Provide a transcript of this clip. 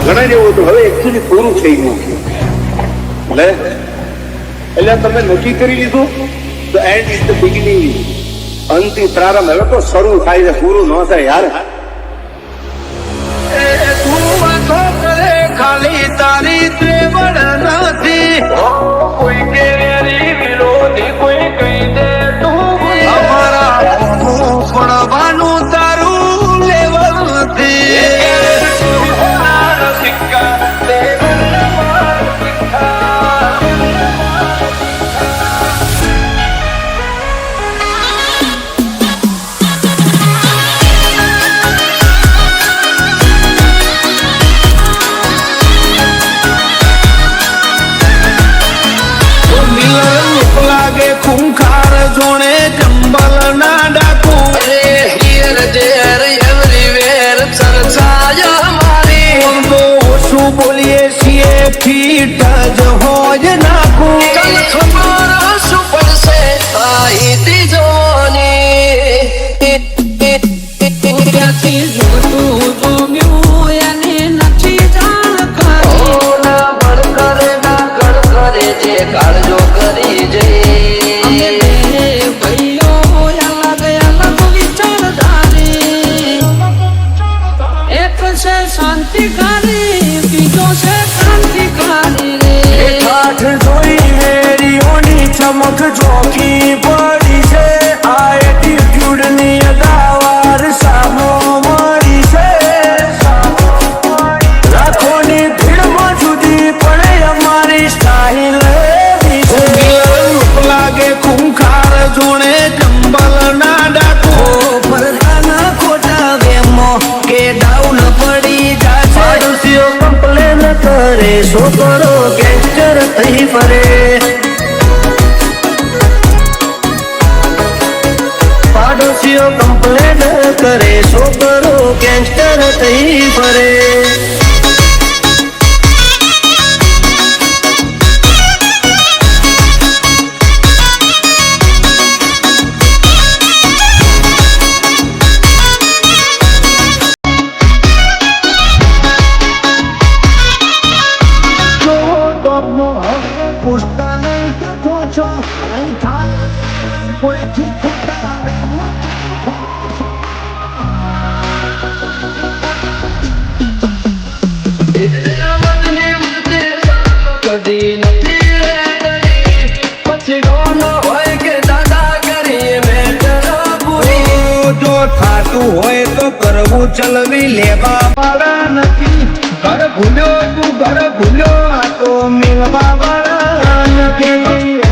ઘણા જેવું હતું, હવે એકચ્યુઅલી પૂરું થઈ ગયું. એટલે તમે નક્કી કરી લીધું તો એન્ડ ઇઝ ધ બિગિનિંગ. અંતિમ પ્રારંભ હવે તો શરૂ થાય છે, પૂરું ન થાય યાર. ખાલી તારી ત્રેવડ નથી, કોઈ કે વિરોધી કોઈ કહી દે તું અમારા પડવાનું તારું લેવલ નથી. ખૂંખાર જોણે ચંબલ ના ડાકુ હિયર ધેર એવરીવેર ચર્ચાયા મારી. તો શું બોલીએ છીએ ફીટ જ હોય નાખું. કલ ખબર શું પડશે આઈતી જોની ક્યાંથી જોતું જોમ્યું એને નથી જાણકારી. ના બળ કરે ના ગળ કરે જે કાળજો કરી જઈ. શાંતિકારી બીજો છે ક્રાંતિકારી રે. ઠાઠ જોઈ વેરીઓની ચમક ચોકી પડી છે. આ એટીટ્યુડ ની અદાવાર સામો મળી છે. લાખોની ભીડમાં જુદી પડે અમારી સ્ટાઇલ એવી છે. લાગે ખૂંખાર જોણે ચંબલ ના ડાકો ભરતાના ખોટા વેમો કે ડાઉન પડી જાય. પાડોશીઓ કમ્પ્લેન કરે છોકરો ગેંગસ્ટર થઈ ફરે. પાડોશીઓ કમ્પ્લેન કરે છોકરો ગેંગસ્ટર થઈ ફરે. કદી નથી પછી ગોનો હોય કે દાદા કરીએ મેટર પૂરી. જો થાતું હોય તો કરવું ચલવી લેવા વાળા નથી. ઘર ભૂલ્યો તું ઘર ભૂલ્યો આ તો મિલવા વાળા નથી.